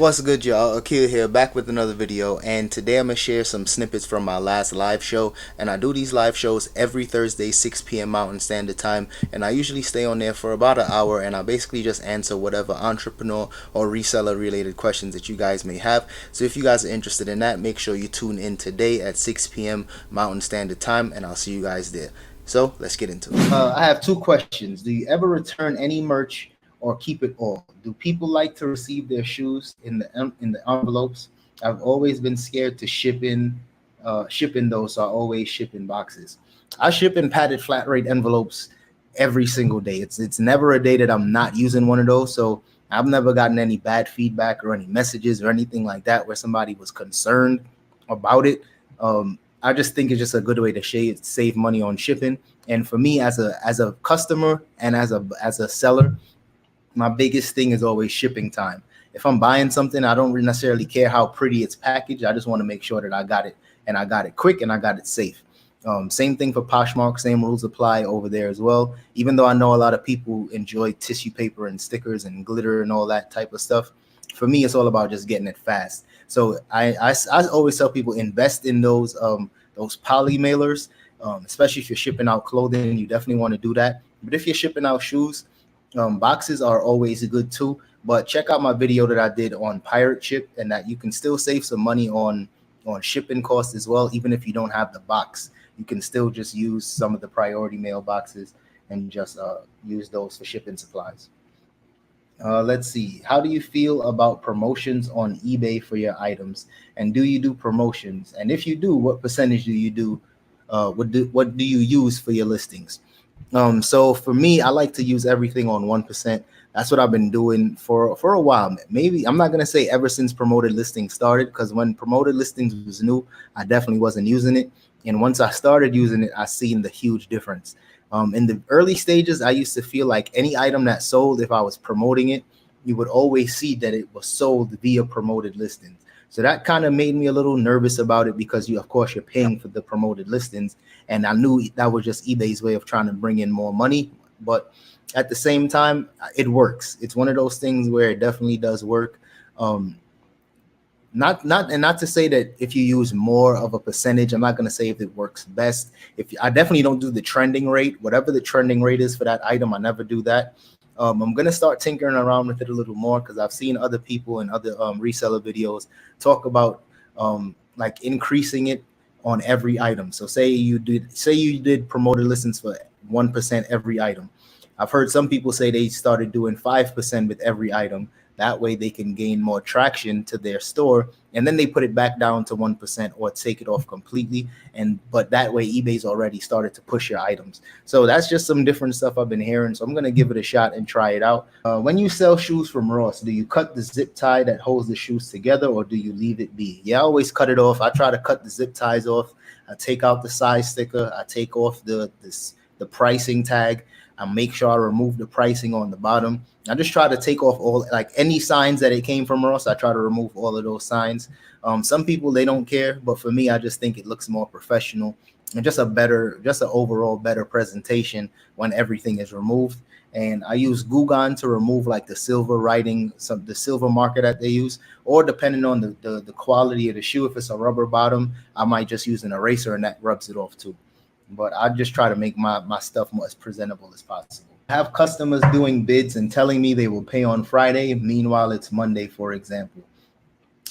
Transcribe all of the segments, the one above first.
What's good, y'all? Akil here, back with another video, and today I'm going to share some snippets from my last live show. And I do these live shows every Thursday, 6 p.m. Mountain Standard Time, and I usually stay on there for about an hour, and I basically just answer whatever entrepreneur or reseller related questions that you guys may have. So if you guys are interested in that, make sure you tune in today at 6 p.m. Mountain Standard Time, and I'll see you guys there. So let's get into it. I have two questions. Do you ever return any merch or keep it all? Do people like to receive their shoes in the envelopes? I've always been scared to ship in those, so I always ship in boxes. I ship in padded flat rate envelopes every single day. It's never a day that I'm not using one of those. So I've never gotten any bad feedback or any messages or anything like that where somebody was concerned about it. I just think it's just a good way to save money on shipping. And for me, as a customer and as a seller, my biggest thing is always shipping time. If I'm buying something, I don't necessarily care how pretty it's packaged. I just want to make sure that I got it, and I got it quick, and I got it safe. Same thing for Poshmark. Same rules apply over there as well. Even though I know a lot of people enjoy tissue paper and stickers and glitter and all that type of stuff, for me, it's all about just getting it fast. So I always tell people, invest in those poly mailers, especially if you're shipping out clothing. You definitely want to do that. But if you're shipping out shoes, boxes are always good too. But check out my video that I did on pirate ship, and that you can still save some money on shipping costs as well. Even if you don't have the box, you can still just use some of the priority mail boxes and just use those for shipping supplies. Let's see. How do you feel about promotions on eBay for your items? And do you do promotions? And if you do, what percentage do you do? What do you use for your listings? So for me, I like to use everything on 1%. That's what I've been doing for a while. Maybe I'm not going to say ever since promoted listings started, because when promoted listings was new, I definitely wasn't using it. And once I started using it, I seen the huge difference. In the early stages, I used to feel like any item that sold, if I was promoting it, you would always see that it was sold via promoted listings. So that kind of made me a little nervous about it, because of course, you're paying for the promoted listings. And I knew that was just eBay's way of trying to bring in more money. But at the same time, it works. It's one of those things where it definitely does work. Not to say that if you use more of a percentage, I'm not going to say if it works best. I definitely don't do the trending rate. Whatever the trending rate is for that item, I never do that. I'm going to start tinkering around with it a little more, because I've seen other people in other reseller videos talk about like increasing it on every item. So say you did promoted listings for 1% every item. I've heard some people say they started doing 5% with every item. That way they can gain more traction to their store, and then they put it back down to 1% or take it off completely. But that way eBay's already started to push your items. So that's just some different stuff I've been hearing. So I'm going to give it a shot and try it out. When you sell shoes from Ross, do you cut the zip tie that holds the shoes together, or do you leave it be? Yeah, I always cut it off. I try to cut the zip ties off. I take out the size sticker. I take off the pricing tag. I make sure I remove the pricing on the bottom. I just try to take off all, like, any signs that it came from Ross. I try to remove all of those signs. Some people, they don't care, but for me, I just think it looks more professional and just an overall better presentation when everything is removed. And I use glue gun to remove like the silver writing, the silver marker that they use, or depending on the quality of the shoe. If it's a rubber bottom, I might just use an eraser and that rubs it off too. But I just try to make my stuff more as presentable as possible. I have customers doing bids and telling me they will pay on Friday. Meanwhile, it's Monday, for example.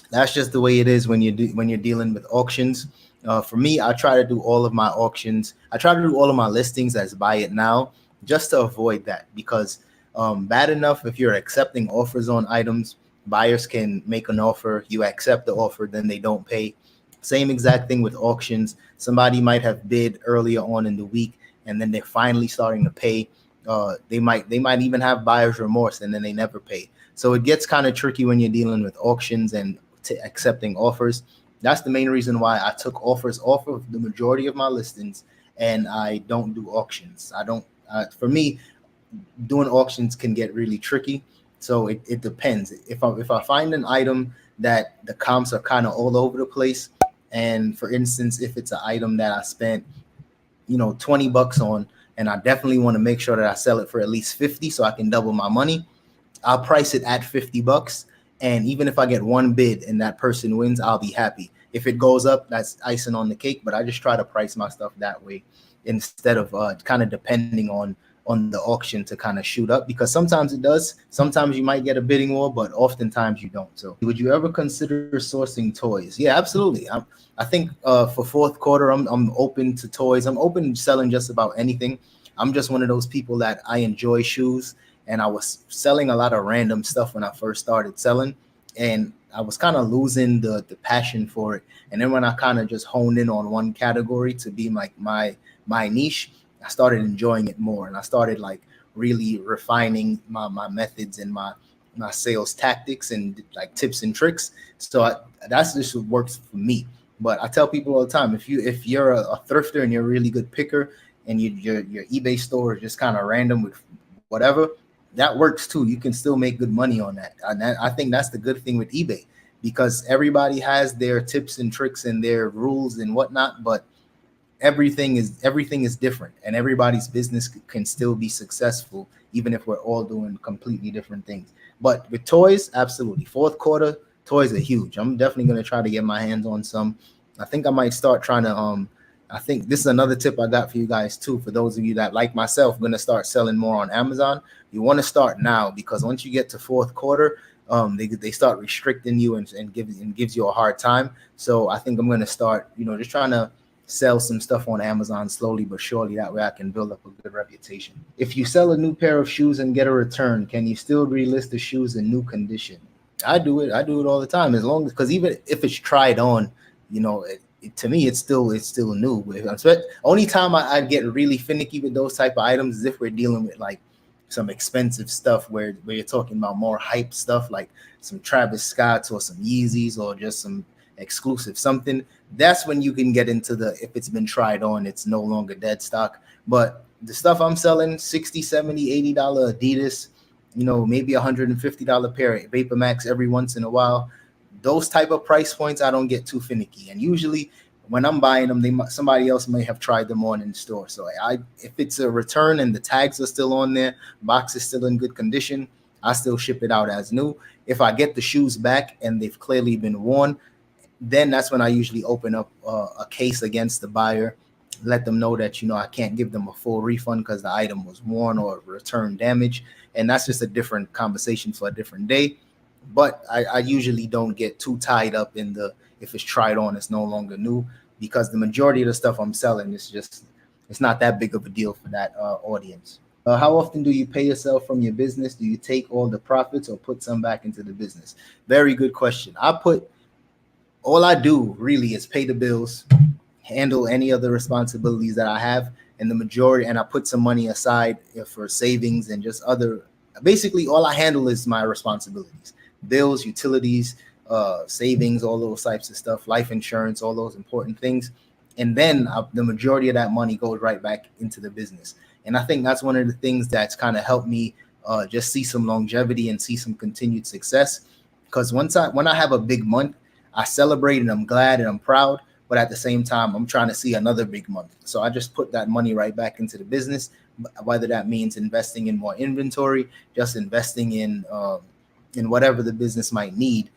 That's just the way it is when you're dealing with auctions. For me, I try to do all of my auctions. I try to do all of my listings as buy it now, just to avoid that, because bad enough if you're accepting offers on items, buyers can make an offer, you accept the offer, then they don't pay. Same exact thing with auctions. Somebody might have bid earlier on in the week, and then they're finally starting to pay. They might even have buyer's remorse, and then they never pay. So it gets kind of tricky when you're dealing with auctions and accepting offers. That's the main reason why I took offers off of the majority of my listings, and I don't do auctions. For me, doing auctions can get really tricky. So it depends. If I find an item that the comps are kind of all over the place, and for instance, if it's an item that I spent, $20 on, and I definitely want to make sure that I sell it for at least 50 so I can double my money, I'll price it at $50. And even if I get one bid and that person wins, I'll be happy. If it goes up, that's icing on the cake. But I just try to price my stuff that way instead of kind of depending on the auction to kind of shoot up, because sometimes it does. Sometimes you might get a bidding war, but oftentimes you don't. So would you ever consider sourcing toys? Yeah, absolutely. I think for fourth quarter, I'm open to toys. I'm open to selling just about anything. I'm just one of those people that I enjoy shoes, and I was selling a lot of random stuff when I first started selling, and I was kind of losing the passion for it. And then when I kind of just honed in on one category to be like my niche, I started enjoying it more, and I started like really refining my methods and my sales tactics and like tips and tricks. So that's just what works for me. But I tell people all the time, if you're a thrifter and you're a really good picker, and your eBay store is just kind of random with whatever, that works too. You can still make good money on that. And I think that's the good thing with eBay, because everybody has their tips and tricks and their rules and whatnot, but everything is different, and everybody's business can still be successful even if we're all doing completely different things. But with toys, absolutely, fourth quarter toys are huge. I'm definitely going to try to get my hands on some. I think I might start trying to I think this is another tip I got for you guys too. For those of you that, like myself, going to start selling more on Amazon, you want to start now, because once you get to fourth quarter, they start restricting you and gives you a hard time. So I think I'm going to start, just trying to sell some stuff on Amazon slowly but surely. That way I can build up a good reputation. If you sell a new pair of shoes and get a return, can you still relist the shoes in new condition? I do it all the time, as long as, because even if it's tried on, to me it's still new. Only time I get really finicky with those type of items is if we're dealing with like some expensive stuff where you're talking about more hype stuff, like some Travis Scotts or some Yeezys or just some exclusive something. That's when you can get into the, if it's been tried on, it's no longer dead stock. But the stuff I'm selling, $60, $70, $80 Adidas, maybe $150 pair of Vapor Max every once in a while, those type of price points, I don't get too finicky. And usually when I'm buying them, somebody else may have tried them on in the store. So if it's a return and the tags are still on there, box is still in good condition, I still ship it out as new. If I get the shoes back and they've clearly been worn, then that's when I usually open up a case against the buyer, let them know that, I can't give them a full refund because the item was worn or return damage. And that's just a different conversation for a different day. But I usually don't get too tied up in if it's tried on, it's no longer new, because the majority of the stuff I'm selling is it's not that big of a deal for that audience. How often do you pay yourself from your business? Do you take all the profits or put some back into the business? Very good question. All I do really is pay the bills, handle any other responsibilities that I have, and I put some money aside for savings and just basically all I handle is my responsibilities: bills, utilities, savings, all those types of stuff, life insurance, all those important things. And then the majority of that money goes right back into the business. And I think that's one of the things that's kind of helped me just see some longevity and see some continued success. Because when I have a big month, I celebrate and I'm glad and I'm proud, but at the same time, I'm trying to see another big month. So I just put that money right back into the business, whether that means investing in more inventory, just investing in whatever the business might need,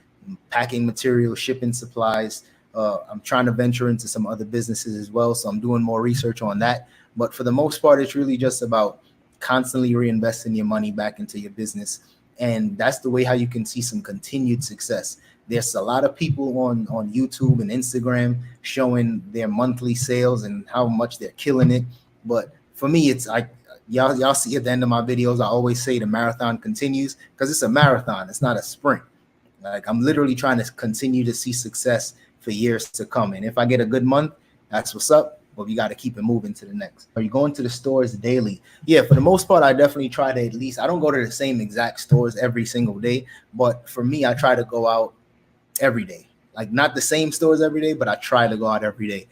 packing materials, shipping supplies. I'm trying to venture into some other businesses as well, so I'm doing more research on that. But for the most part, it's really just about constantly reinvesting your money back into your business. And that's the way how you can see some continued success. There's a lot of people on YouTube and Instagram showing their monthly sales and how much they're killing it. But for me, it's like y'all see at the end of my videos, I always say the marathon continues, because it's a marathon. It's not a sprint. Like, I'm literally trying to continue to see success for years to come. And if I get a good month, that's what's up. But we got to keep it moving to the next. Are you going to the stores daily? Yeah, for the most part, I definitely try to, at least, I don't go to the same exact stores every single day. But for me, I try to go out every day. Like, not the same stores every day, but I try to go out every day.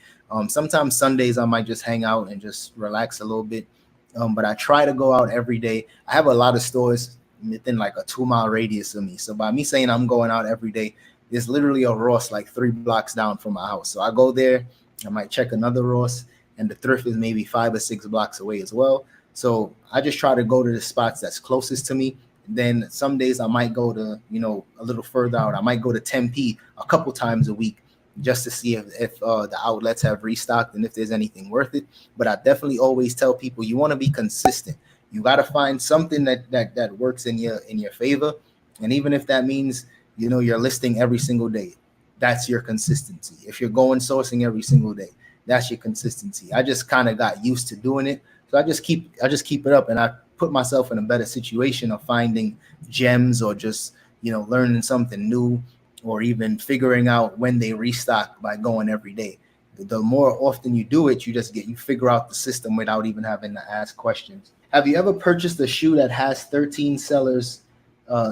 Sometimes Sundays I might just hang out and just relax a little bit. But I try to go out every day. I have a lot of stores within like a 2-mile radius of me. So by me saying I'm going out every day, there's literally a Ross like 3 blocks down from my house. So I go there, I might check another Ross, and the thrift is maybe 5 or 6 blocks away as well. So I just try to go to the spots that's closest to me, then some days I might go to, a little further out. I might go to Tempe a couple times a week just to see if the outlets have restocked and if there's anything worth it. But I definitely always tell people, you want to be consistent. You got to find something that works in your favor. And even if that means, you're listing every single day, that's your consistency. If you're going sourcing every single day, that's your consistency. I just kind of got used to doing it. So I just keep it up, and I put myself in a better situation of finding gems, or just, learning something new, or even figuring out when they restock by going every day. The more often you do it, you figure out the system without even having to ask questions. Have you ever purchased a shoe that has 13 sellers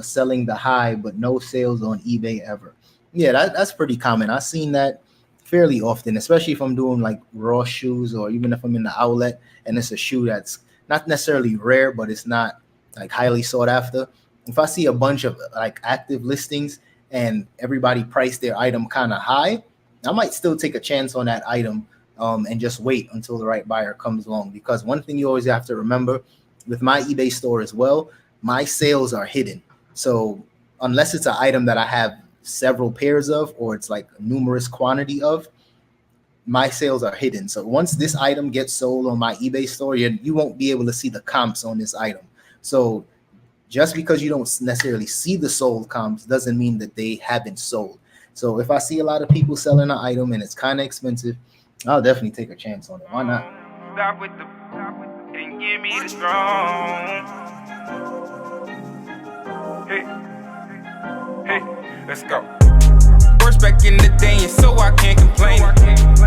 selling the high, but no sales on eBay ever? Yeah, that's pretty common. I've seen that fairly often, especially if I'm doing like raw shoes, or even if I'm in the outlet and it's a shoe that's not necessarily rare, but it's not like highly sought after. If I see a bunch of like active listings and everybody priced their item kind of high, I might still take a chance on that item and just wait until the right buyer comes along. Because one thing you always have to remember with my eBay store as well, my sales are hidden. So unless it's an item that I have several pairs of, or it's like a numerous quantity of, my sales are hidden. So once this item gets sold on my eBay store, you won't be able to see the comps on this item. So just because you don't necessarily see the sold comps doesn't mean that they haven't sold. So if I see a lot of people selling an item and it's kind of expensive, I'll definitely take a chance on it. Why not? Stop with the and give me the strong. Hey, let's go. First back in the day, and so I can't complain.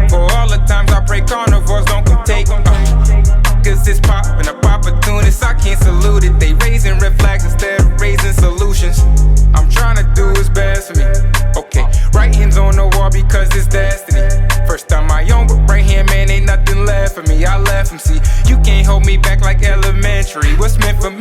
For all the times I pray carnivores don't come take. Cause it's poppin' up opportunists, I can't salute it. They raising red flags instead of raising solutions. I'm trying to do what's best for me. Okay, right hand's on the wall because it's destiny. First time my own, but right hand, man, ain't nothing left for me. I left him, see, you can't hold me back like elementary. What's meant for me